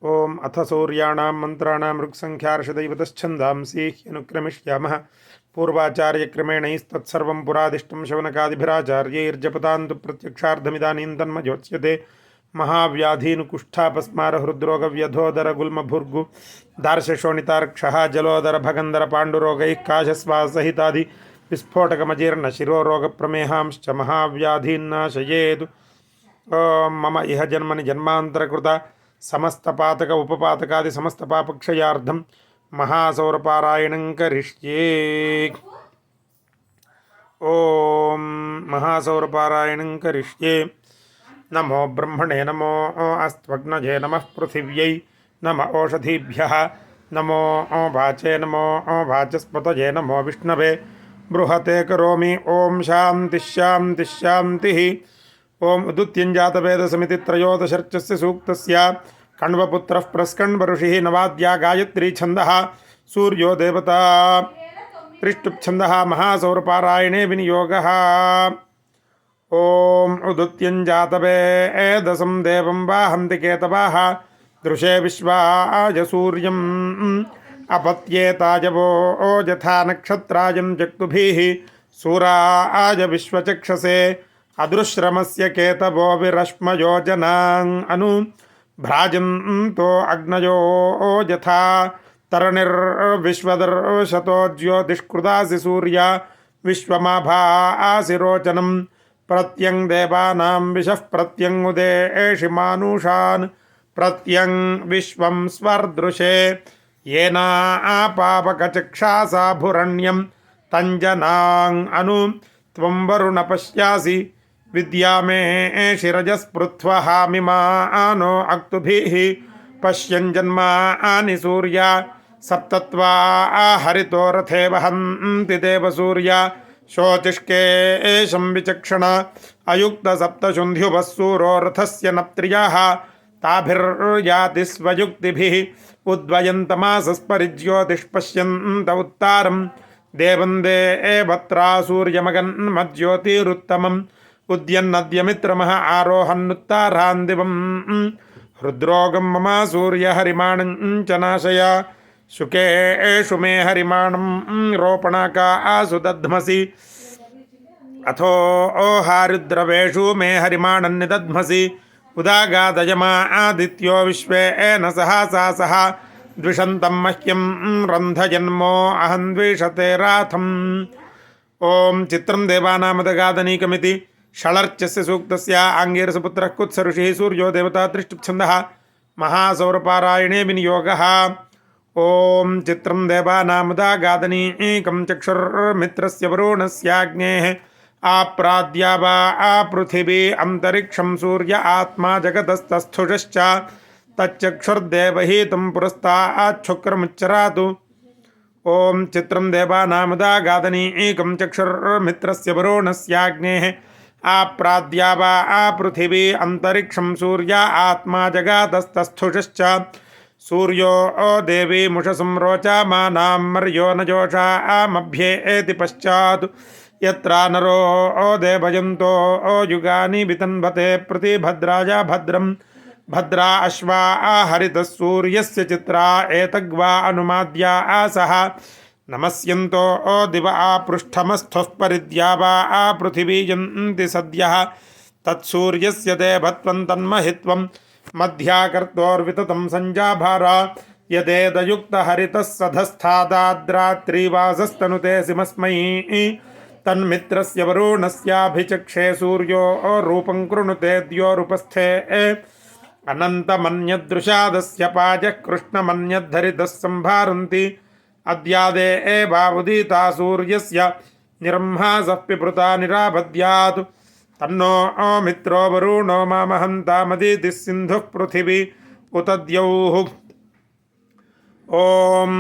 ओम अथ सूर्याणां मंत्राणां ऋक्संख्यार्षदैवतश्छन्दांसि ह्यनुक्रमिष्यामः पूर्वाचार्यक्रमेणैस्तत्सर्वं पुरादिष्टं शौनकादिभिराचार्यैर्जपतान्तु प्रत्यक्षार्धमिदानीं तन्मजोच्यते महाव्याधीनुकुष्ठापस्मारहृद्रोगव्यधोदरगुल्मभुर्गु दार्शशोणितार्क्षः जलोदरभगन्धर पाण्डुरोगैः काशस्वासहितादि विस्फोटकमजीर्णशिरोरोगप्रमेहांश्च महाव्याधीन्नाशयेत्। मम इह जन्मनि जन्मान्तरकृता समस्तपातक उपपातकादि समस्तपापक्षयार्थं महासौरपारायणं करिष्ये। ओम महासौरपारायणं करिष्ये। नमो ब्रह्मणे नमो अस्त्वग्नजे नमः पृथिव्यै नम ओषधीभ्यः नमो वाचे नमो वाचस्पतये नमो विष्णवे बृहते करोमि। ओम शांति शांति शांतिः। ओम उदुत्यञ्जातवेदसमिति त्रयोदशर्चस्य सूक्तस्य कण्वपुत्रः प्रस्कण्वऋषिः नवाद्या गायत्री छन्दः सूर्यो देवता त्रिष्टुप्छन्दः महासौरपारायणे विनियोगः। ओम उदुत्यञ्जातवेदसं देवं वाहन्ति केतवाः दृशे विश्वाय सूर्यम् अपत्येताजवो यथा नक्षत्रायं जक्तुभिः सूराय विश्वचक्षसे अदृश्रमस्य केतवो विरश्मयोजनां अनु भ्राजन्तो अग्नयो यथा तरणिर्विश्वदर्शतो ज्योतिष्कृदासि सूर्या विश्वमाभासि रोचनं प्रत्यं देवानां विशः प्रत्यं उदेषि मानुषान् प्रत्यं विश्वं स्वर्दृशे येनापापकचक्षासा भुरण्यं तञ्जनां अनु त्वं वरुण पश्यासि विद्या मे शिरजस्पृथ्वः मिमानो अक्तुभिः पश्यन् जन्मानि सूर्या सप्तत्वा हरितो रथे वहन्ति देवसूर्या शोचिष्केशं विचक्षण अयुक्तसप्तशुन्ध्युभः सूरो रथस्य नप्त्रियाः ताभिर्याति स्वयुक्तिभिः उद्वयन्तमासस्परिज्योतिष्पश्यन्त उत्तारम् देवं देवत्रा सूर्यमगन्मज्योतिरुत्तमम् उद्यन्नद्यमित्रमः आरोहन्नुत्तारान् दिवं हृद्रोगं मम सूर्यहरिमाणं च नाशय शुकेषु मे हरिमाणं रोपणाकासु दध्मसि अथो हारुद्रवेषु मे हरिमाणं निदध्मसि उदागादयमा आदित्यो विश्वेन सहसा सह द्विषन्तं मह्यं रन्धजन्मो अहं द्विषते राथम्। ओम चित्रं देवानामदगादनीकमिति षळर्चस्य सूक्तस्य आङ्गीरसपुत्रः कुत्सऋषिः सूर्यो देवता त्रिष्टुप्छन्दः महासौरपारायणे विनियोगः। ओम चित्रं देवानामदगादनीकं चक्षुर्मित्रस्य वरुणस्याग्नेः आप्राद्या वा पृथिवी अंतरिक्षं सूर्य आत्मा जगतस्तस्थुषश्च तच्चक्षुर्देवहीतं पुरस्ताच्छुक्रमुच्चरातु। ओम चित्रं देवानामुदागादनीकं चक्षुर्मित्रस्य वरुणस्याग्नेः आप्राद्या वा पृथिवी अंतरिक्षं सूर्य आत्मा जगातस्तस्थुषश्च सूर्यो देवी मुषसं रोचामानां मर्यो न जोषामभ्येति पश्चात् यत्रा नरो देवयन्तो युगानि वितन्वते प्रतिभद्राय भद्रं भद्रा अश्वा हरितः सूर्यस्य चित्रा एतग्वा अनुमाद्या आसः नमस्यन्तो दिव पृष्ठमस्थः परिद्या वा पृथिवी यन्ति सद्यः तत्सूर्यस्य देवत्वं तन्महित्वं मध्याकर्तोर्विततं सञ्जाभारा यदेदयुक्तहरितः सधस्थादाद्रात्रिवासस्तनुते सिमस्मै तन्मित्रस्य वरुणस्याभिचक्षे सूर्यो रूपं कृणुते द्योरुपस्थे अनन्तमन्यदृशादस्य पाजः कृष्णमन्यद्धरितः सम्भारन्ति अद्यादे एवावुदिता सूर्यस्य निरंहासः पिपृता निराभद्यात् तन्नो मित्रो वरुणो मामहन्तामदितिः सिन्धुः पृथिवी उत द्यौः। ओम